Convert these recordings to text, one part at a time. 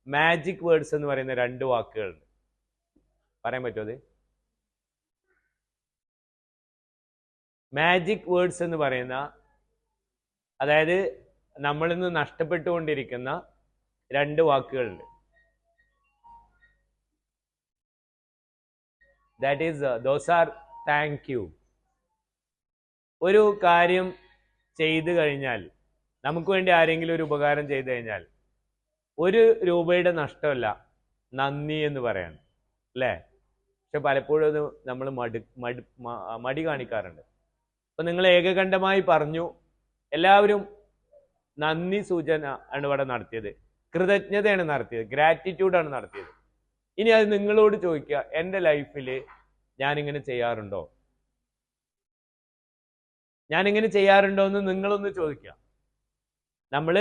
Magic words എന്ന് പറയുന്ന 2 വാക്കുകളുണ്ട്. പറയാൻ പറ്റുമോ അത്? മാജിക് വേർഡ്സ് എന്ന് പറയുന്ന, അതായത് നമ്മളിൽ നിന്ന് നഷ്ടപ്പെട്ടുകൊണ്ടിരിക്കുന്ന 2 വാക്കുകളുണ്ട്. That is those are thank you. ഒരു കാര്യം ചെയ്തു കഴിഞ്ഞാൽ, നമുക്ക് വേണ്ടി ആരെങ്കിലും ഒരു ഉപകാരം ചെയ്തു കഴിഞ്ഞാൽ 1 രൂപയുടെ നഷ്ടമല്ല നന്ദി എന്ന് പറയാൻ, അല്ലേ? പക്ഷെ പലപ്പോഴും അത് നമ്മൾ മടി കാണിക്കാറുണ്ട്. അപ്പൊ നിങ്ങൾ ഏകകണ്ഠമായി പറഞ്ഞു, എല്ലാവരും നന്ദി സൂചന ആണ് ഇവിടെ നടത്തിയത്, കൃതജ്ഞതയാണ് നടത്തിയത്, ഗ്രാറ്റിറ്റ്യൂഡാണ് നടത്തിയത്. ഇനി അത് നിങ്ങളോട് ചോദിക്കുക, എൻ്റെ ലൈഫിൽ ഞാനിങ്ങനെ ചെയ്യാറുണ്ടോ? ഞാനിങ്ങനെ ചെയ്യാറുണ്ടോ എന്ന് നിങ്ങളൊന്ന് ചോദിക്കുക. നമ്മൾ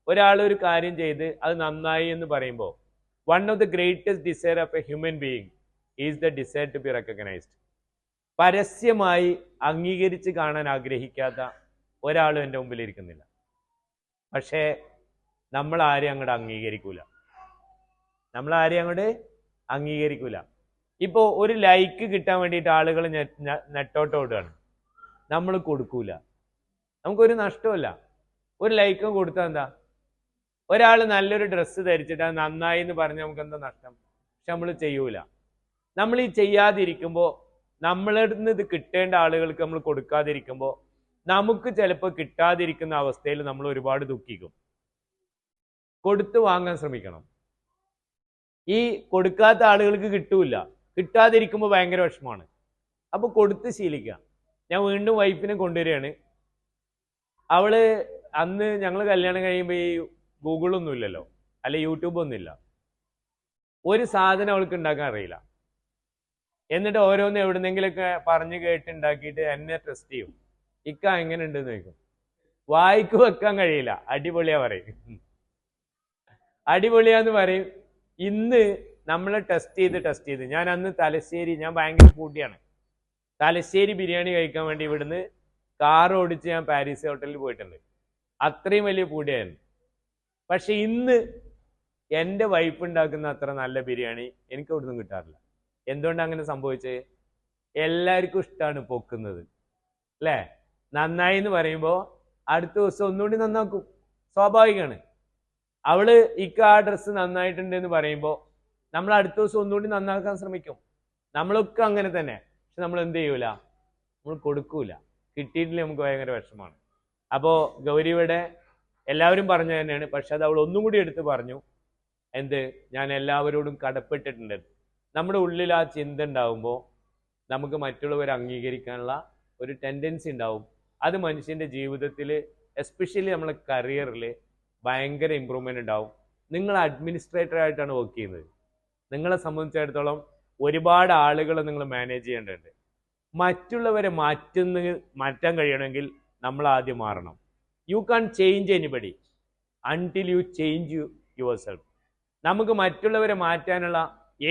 ഒരാൾ ഒരു കാര്യം ചെയ്ത് അത് നന്നായി എന്ന് പറയുമ്പോൾ, one of the greatest desire of a human being is the desire to be recognised. പരസ്യമായി അംഗീകരിച്ച് കാണാൻ ആഗ്രഹിക്കാത്ത ഒരാളും എൻ്റെ മുമ്പിൽ ഇരിക്കുന്നില്ല. പക്ഷേ നമ്മൾ ആരെയും അങ്ങോട്ട് അംഗീകരിക്കൂല. ഇപ്പോൾ ഒരു ലൈക്ക് കിട്ടാൻ വേണ്ടിയിട്ട് ആളുകൾ നെട്ടോട്ടോടുകയാണ്. നമ്മൾ കൊടുക്കൂല. നമുക്കൊരു നഷ്ടമല്ല. ഒരു ലൈക്കും കൊടുത്താൽ എന്താ? ഒരാൾ നല്ലൊരു ഡ്രസ്സ് ധരിച്ചിട്ട് അത് നന്നായി എന്ന് പറഞ്ഞാൽ നമുക്ക് എന്താ നഷ്ടം? പക്ഷെ നമ്മൾ ചെയ്യൂല. നമ്മൾ ഈ ചെയ്യാതിരിക്കുമ്പോൾ, നമ്മളിൽ നിന്ന് ഇത് കിട്ടേണ്ട ആളുകൾക്ക് നമ്മൾ കൊടുക്കാതിരിക്കുമ്പോൾ, നമുക്ക് ചിലപ്പോൾ കിട്ടാതിരിക്കുന്ന അവസ്ഥയിൽ നമ്മൾ ഒരുപാട് ദുഃഖിക്കും. കൊടുത്തു വാങ്ങാൻ ശ്രമിക്കണം. ഈ കൊടുക്കാത്ത ആളുകൾക്ക് കിട്ടൂല. കിട്ടാതിരിക്കുമ്പോൾ ഭയങ്കര വിഷമമാണ്. അപ്പോൾ കൊടുത്ത് ശീലിക്കുക. ഞാൻ വീണ്ടും വൈഫിനെ കൊണ്ടുവരികയാണ്. അവള് അന്ന് ഞങ്ങൾ കല്യാണം കഴിയുമ്പോൾ ഈ ഗൂഗിളൊന്നും ഇല്ലല്ലോ, അല്ലെ യൂട്യൂബ് ഒന്നുമില്ല. ഒരു സാധനം അവൾക്ക് ഉണ്ടാക്കാൻ അറിയില്ല. എന്നിട്ട് ഓരോന്ന് എവിടുന്നെങ്കിലൊക്കെ പറഞ്ഞു കേട്ടുണ്ടാക്കിയിട്ട് എന്നെ ടെസ്റ്റ് ചെയ്യും. ഇക്ക എങ്ങനെ ഉണ്ടെന്ന് ചോദിക്കും. വായിക്ക് വെക്കാൻ കഴിയില്ല. അടിപൊളിയാ പറയും. അടിപൊളിയാന്ന് പറയും. ഇന്ന് നമ്മളെ ടെസ്റ്റ് ചെയ്ത് ഞാൻ അന്ന് തലശ്ശേരി, ഞാൻ ഭയങ്കര കൂട്ടിയാണ്, തലശ്ശേരി ബിരിയാണി കഴിക്കാൻ വേണ്ടി ഇവിടുന്ന് കാർ ഓടിച്ച് ഞാൻ പാരീസ് ഹോട്ടലിൽ പോയിട്ടുണ്ട്. അത്രയും വലിയ പൂടിയായിരുന്നു. പക്ഷെ ഇന്ന് എൻ്റെ വൈഫ് ഉണ്ടാക്കുന്ന അത്ര നല്ല ബിരിയാണി എനിക്ക് ഇവിടുന്ന് കിട്ടാറില്ല. എന്തുകൊണ്ടാണ് അങ്ങനെ സംഭവിച്ചത്? എല്ലാവർക്കും ഇഷ്ടമാണ് പൊക്കുന്നത്, അല്ലേ? നന്നായി എന്ന് പറയുമ്പോൾ അടുത്ത ദിവസം ഒന്നുകൂടി നന്നാക്കും. സ്വാഭാവികമാണ്. അവള് ഇക്ക ആ ഡ്രസ്സ് നന്നായിട്ടുണ്ട് എന്ന് പറയുമ്പോൾ നമ്മൾ അടുത്ത ദിവസം ഒന്നുകൂടി നന്നാക്കാൻ ശ്രമിക്കും. നമ്മളൊക്കെ അങ്ങനെ തന്നെ. പക്ഷെ നമ്മൾ എന്ത് ചെയ്യൂല? നമ്മൾ കൊടുക്കൂല. കിട്ടിയിട്ടില്ല, നമുക്ക് ഭയങ്കര വിഷമമാണ്. അപ്പോൾ ഗൗരിയുടെ എല്ലാവരും പറഞ്ഞു തന്നെയാണ്. പക്ഷെ അത് അവൾ ഒന്നും കൂടി എടുത്ത് പറഞ്ഞു, എന്ത്? ഞാൻ എല്ലാവരോടും കടപ്പെട്ടിട്ടുണ്ട്. നമ്മുടെ ഉള്ളിൽ ആ ചിന്ത ഉണ്ടാവുമ്പോൾ നമുക്ക് മറ്റുള്ളവരെ അംഗീകരിക്കാനുള്ള ഒരു ടെൻഡൻസി ഉണ്ടാവും. അത് മനുഷ്യൻ്റെ ജീവിതത്തിൽ, എസ്പെഷ്യലി നമ്മളെ കരിയറിൽ ഭയങ്കര ഇമ്പ്രൂവ്മെൻ്റ് ഉണ്ടാവും. നിങ്ങൾ അഡ്മിനിസ്ട്രേറ്റർ ആയിട്ടാണ് വർക്ക് ചെയ്യുന്നത്. നിങ്ങളെ സംബന്ധിച്ചിടത്തോളം ഒരുപാട് ആളുകളെ നിങ്ങൾ മാനേജ് ചെയ്യേണ്ടതുണ്ട്. മറ്റുള്ളവരെ മാറ്റാൻ കഴിയണമെങ്കിൽ നമ്മൾ ആദ്യം മാറണം. You can change anybody until you change yourself. നമുക്ക് മറ്റുള്ളവരെ മാറ്റാനുള്ള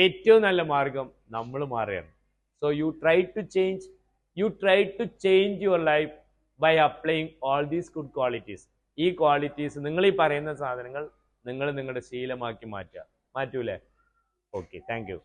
ഏറ്റവും നല്ല മാർഗം നമ്മൾ മാറുകയാണ്. So you try to change your life by applying all these good qualities. ഈ ക്വാളിറ്റീസ്, നിങ്ങൾ ഈ പറയുന്ന സാധനങ്ങൾ നിങ്ങൾ നിങ്ങളുടെ ശീലമാക്കി മാറ്റൂലേ? Okay, thank U.